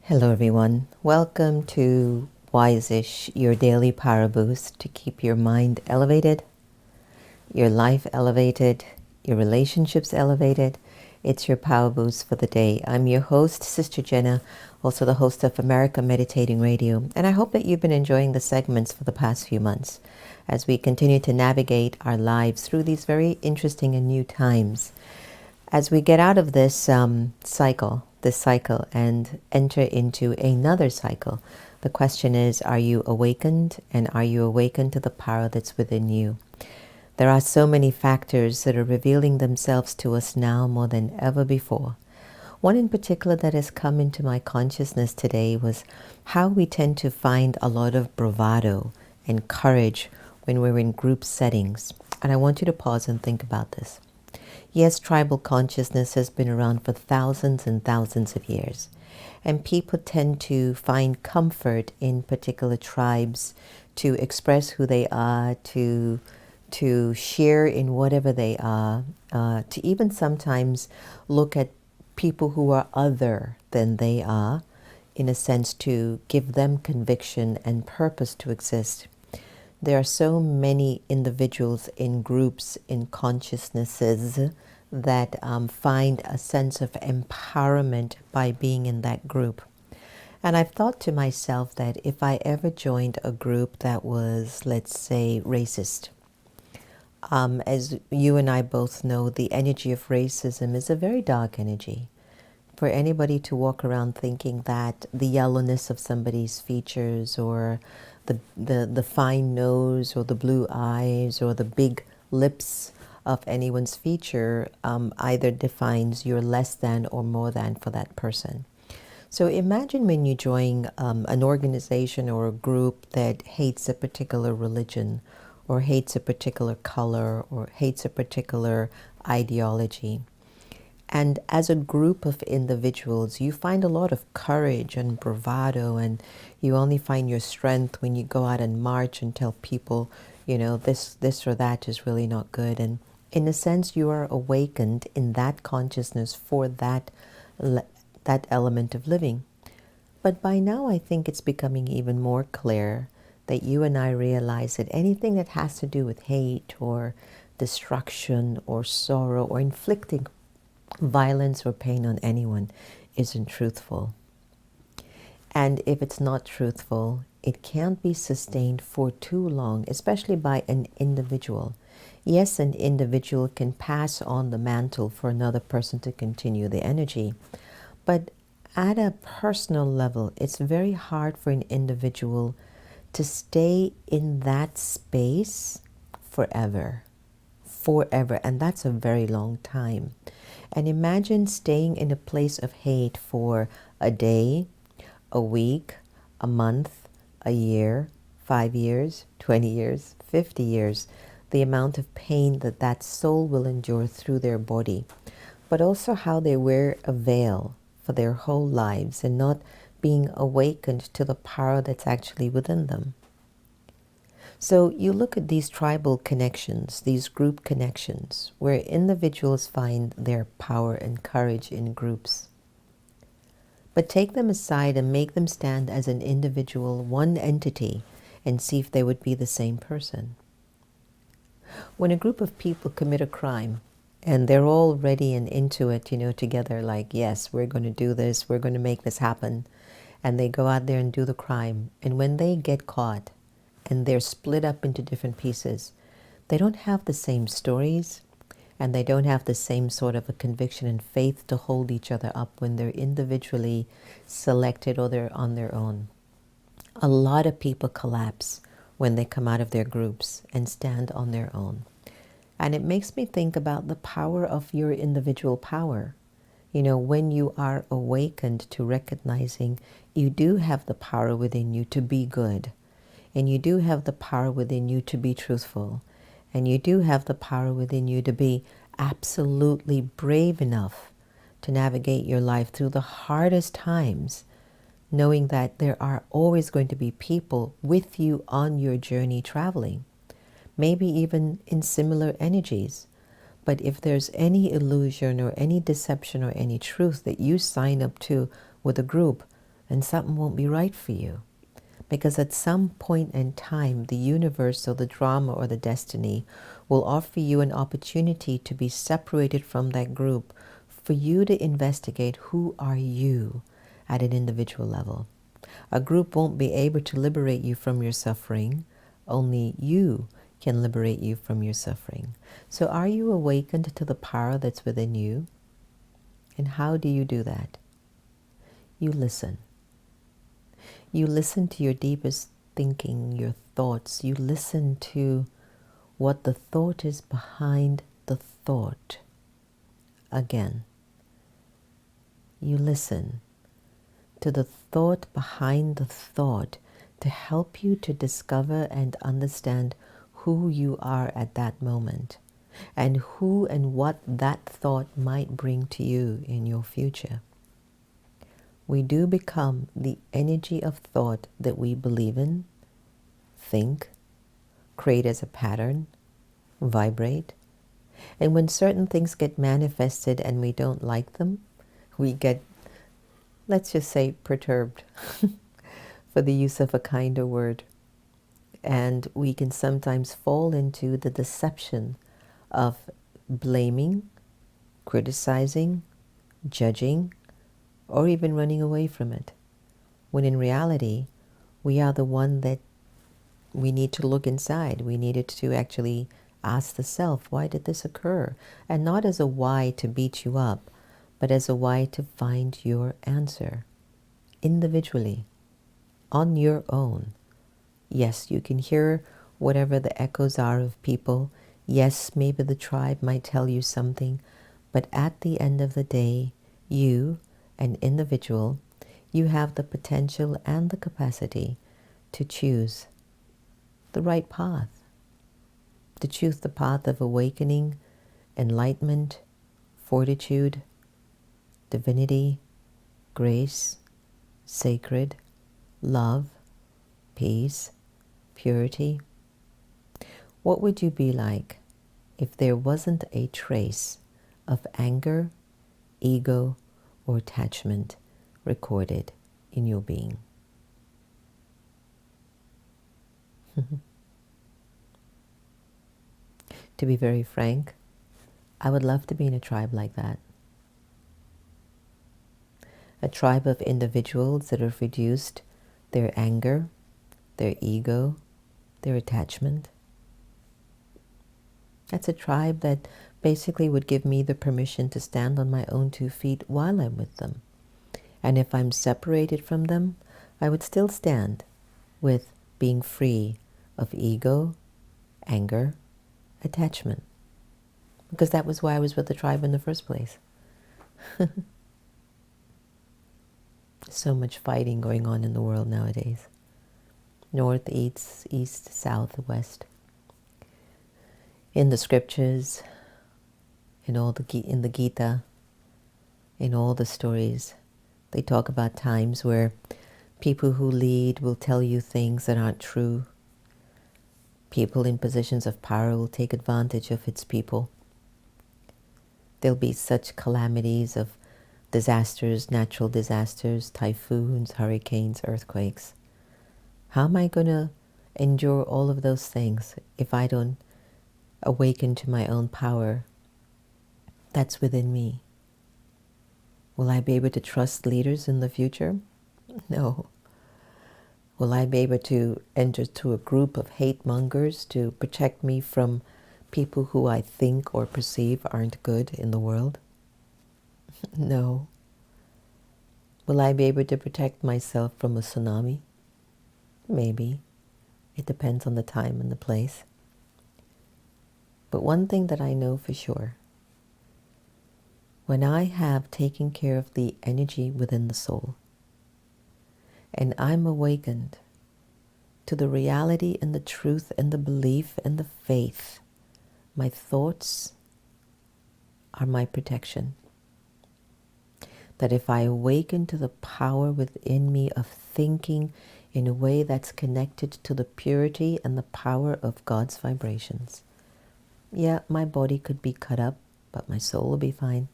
Hello everyone, welcome to Wise-ish, your daily power boost to keep your mind elevated, your life elevated, your relationships elevated. It's your power boost for the day. I'm your host, Sister Jenna, also the host of America Meditating Radio, and I hope that you've been enjoying the segments for the past few months as we continue to navigate our lives through these very interesting and new times. As we get out of this cycle, and enter into another cycle, the question is, are you awakened, and are you awakened to the power that's within you? There are so many factors that are revealing themselves to us now more than ever before. One in particular that has come into my consciousness today was how we tend to find a lot of bravado and courage when we're in group settings. And I want you to pause and think about this. Yes, tribal consciousness has been around for thousands and thousands of years, and people tend to find comfort in particular tribes to express who they are, to share in whatever they are, to even sometimes look at people who are other than they are, in a sense to give them conviction and purpose to exist. There are so many individuals in groups, in consciousnesses, that find a sense of empowerment by being in that group. And I've thought to myself that if I ever joined a group that was, let's say, racist, as you and I both know, the energy of racism is a very dark energy. For anybody to walk around thinking that the yellowness of somebody's features or the fine nose or the blue eyes or the big lips of anyone's feature either defines you're less than or more than for that person. So imagine when you join an organization or a group that hates a particular religion or hates a particular color or hates a particular ideology. And as a group of individuals, you find a lot of courage and bravado, and you only find your strength when you go out and march and tell people, this or that is really not good. And in a sense, you are awakened in that consciousness for that element of living. But by now, I think it's becoming even more clear that you and I realize that anything that has to do with hate or destruction or sorrow or inflicting violence or pain on anyone isn't truthful. And if it's not truthful, it can't be sustained for too long, especially by an individual. Yes, an individual can pass on the mantle for another person to continue the energy, but at a personal level, it's very hard for an individual to stay in that space forever. Forever, and that's a very long time. And imagine staying in a place of hate for a day, a week, a month, a year, 5 years, 20 years, 50 years, the amount of pain that that soul will endure through their body, but also how they wear a veil for their whole lives and not being awakened to the power that's actually within them. So you look at these tribal connections, these group connections, where individuals find their power and courage in groups. But take them aside and make them stand as an individual, one entity, and see if they would be the same person. When a group of people commit a crime, and they're all ready and into it, together, like, yes, we're going to do this, we're going to make this happen, and they go out there and do the crime, and when they get caught, and they're split up into different pieces, they don't have the same stories, and they don't have the same sort of a conviction and faith to hold each other up when they're individually selected or they're on their own. A lot of people collapse when they come out of their groups and stand on their own. And it makes me think about the power of your individual power. When you are awakened to recognizing you do have the power within you to be good, and you do have the power within you to be truthful, and you do have the power within you to be absolutely brave enough to navigate your life through the hardest times, knowing that there are always going to be people with you on your journey traveling, maybe even in similar energies. But if there's any illusion or any deception or any truth that you sign up to with a group, then something won't be right for you. Because at some point in time, the universe or the drama or the destiny will offer you an opportunity to be separated from that group, for you to investigate who are you at an individual level. A group won't be able to liberate you from your suffering. Only you can liberate you from your suffering. So are you awakened to the power that's within you? And how do you do that? You listen. You listen to your deepest thinking, your thoughts. You listen to what the thought is behind the thought. Again, you listen to the thought behind the thought to help you to discover and understand who you are at that moment and who and what that thought might bring to you in your future. We do become the energy of thought that we believe in, think, create as a pattern, vibrate. And when certain things get manifested and we don't like them, we get, let's just say, perturbed, for the use of a kinder word. And we can sometimes fall into the deception of blaming, criticizing, judging, or even running away from it. when in reality, we are the one that we need to look inside. We needed to actually ask the self, why did this occur? And not as a why to beat you up, but as a why to find your answer individually, on your own. Yes, you can hear whatever the echoes are of people. Yes, maybe the tribe might tell you something, but at the end of the day, you, an individual, you have the potential and the capacity to choose the right path, to choose the path of awakening, enlightenment, fortitude, divinity, grace, sacred, love, peace, purity. What would you be like if there wasn't a trace of anger, ego, or attachment recorded in your being? To be very frank, I would love to be in a tribe like that. A tribe of individuals that have reduced their anger, their ego, their attachment. That's a tribe that basically would give me the permission to stand on my own 2 feet while I'm with them. And if I'm separated from them, I would still stand with being free of ego, anger, attachment. Because that was why I was with the tribe in the first place. So much fighting going on in the world nowadays. North, east, south, west. In the scriptures, in the Gita, in all the stories, they talk about times where people who lead will tell you things that aren't true. People in positions of power will take advantage of its people. There'll be such calamities of disasters, natural disasters, typhoons, hurricanes, earthquakes. How am I going to endure all of those things if I don't awaken to my own power that's within me? Will I be able to trust leaders in the future? No. Will I be able to enter to a group of hate mongers to protect me from people who I think or perceive aren't good in the world? No. Will I be able to protect myself from a tsunami? Maybe. It depends on the time and the place. But one thing that I know for sure, when I have taken care of the energy within the soul, and I'm awakened to the reality and the truth and the belief and the faith, my thoughts are my protection. That if I awaken to the power within me of thinking in a way that's connected to the purity and the power of God's vibrations, yeah, my body could be cut up, but my soul will be fine.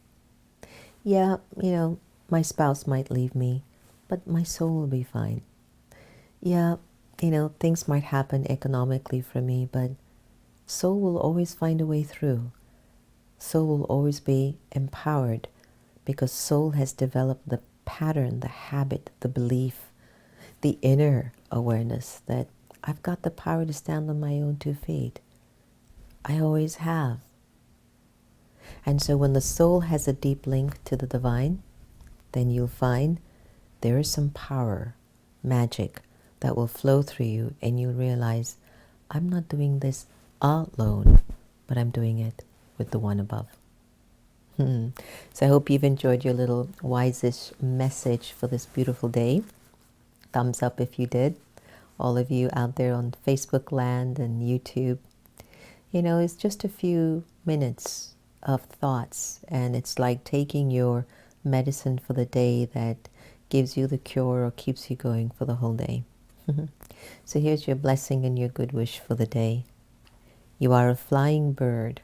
Yeah, my spouse might leave me, but my soul will be fine. Yeah, things might happen economically for me, but soul will always find a way through. Soul will always be empowered because soul has developed the pattern, the habit, the belief, the inner awareness that I've got the power to stand on my own 2 feet. I always have. And so when the soul has a deep link to the divine, then you'll find there is some power, magic, that will flow through you, and you'll realize, I'm not doing this alone, but I'm doing it with the one above. So I hope you've enjoyed your little wise-ish message for this beautiful day. Thumbs up if you did. All of you out there on Facebook land and YouTube. It's just a few minutes of thoughts, and it's like taking your medicine for the day that gives you the cure or keeps you going for the whole day. So here's your blessing and your good wish for the day. You are a flying bird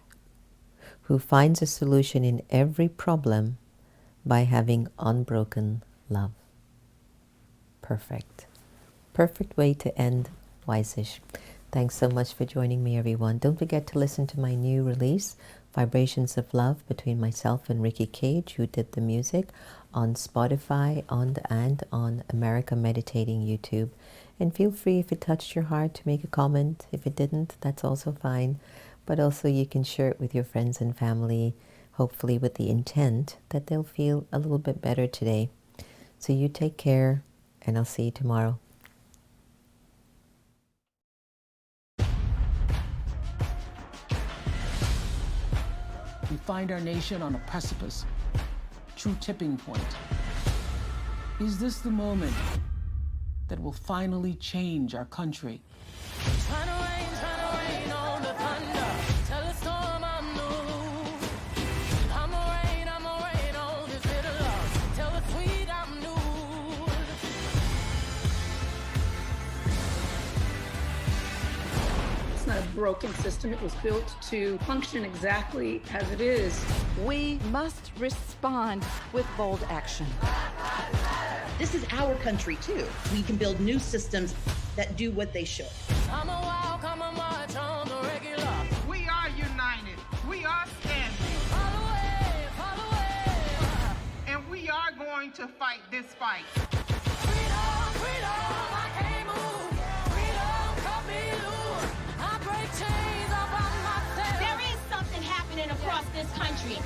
who finds a solution in every problem by having unbroken love. Perfect. Perfect way to end Wise-ish. Thanks so much for joining me, everyone. Don't forget to listen to my new release, Vibrations of Love between myself and Ricky Cage, who did the music, on Spotify and on America Meditating YouTube. And feel free, if it touched your heart, to make a comment. If it didn't, that's also fine. But also you can share it with your friends and family, hopefully with the intent that they'll feel a little bit better today. So you take care, and I'll see you tomorrow. We find our nation on a precipice, true tipping point. Is this the moment that will finally change our country? Trying to rain on the thunder. Tell the storm I'm new. I'ma rain on this bitter love. Tell the sweet I'm new. It's not a broken system. It was built to function exactly as it is. We must respond with bold action. This is our country, too. We can build new systems that do what they should. I'm a walk, I'm a march on the regular. We are united. We are standing. Follow away. And we are going to fight this fight. Freedom, I can't move. Freedom, cut me loose. I break chains up on myself. There is something happening across this country.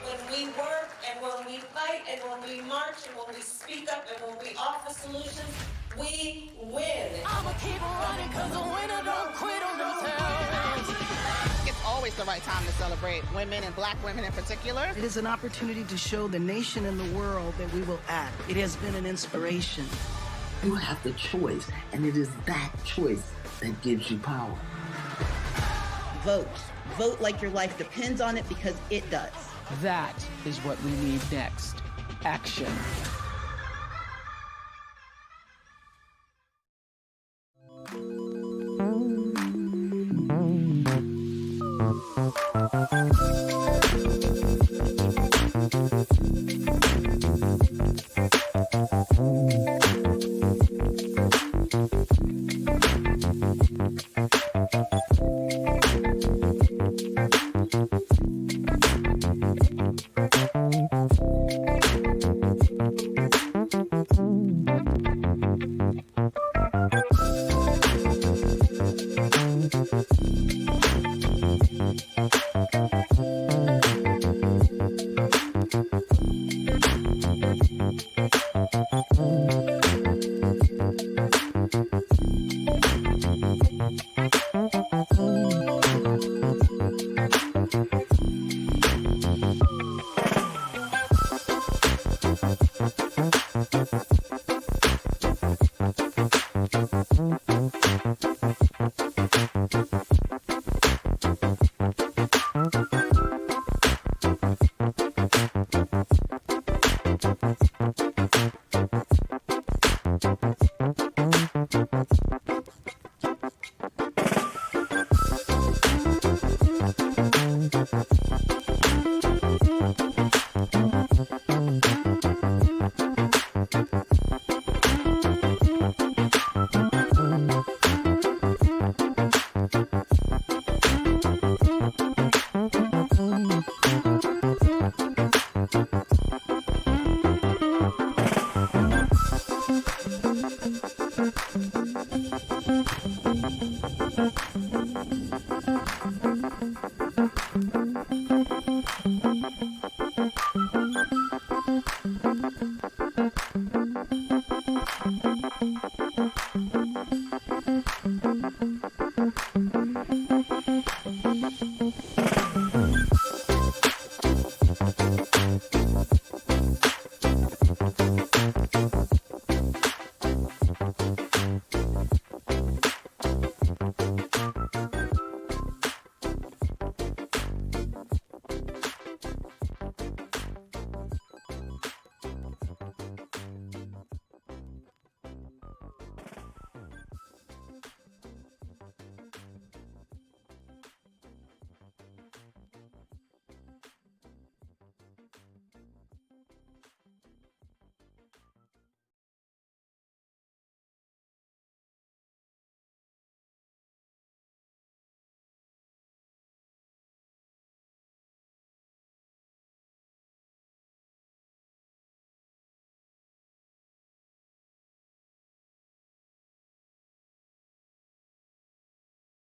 When we work and when we fight and when we march and when we speak up and when we offer solutions, we win. I'ma keep running cause the winner don't quit on themselves. It's always the right time to celebrate women and black women in particular. It is an opportunity to show the nation and the world that we will act. It has been an inspiration. You have the choice, and it is that choice that gives you power. Vote. Vote like your life depends on it, because it does. That is what we need next. Action.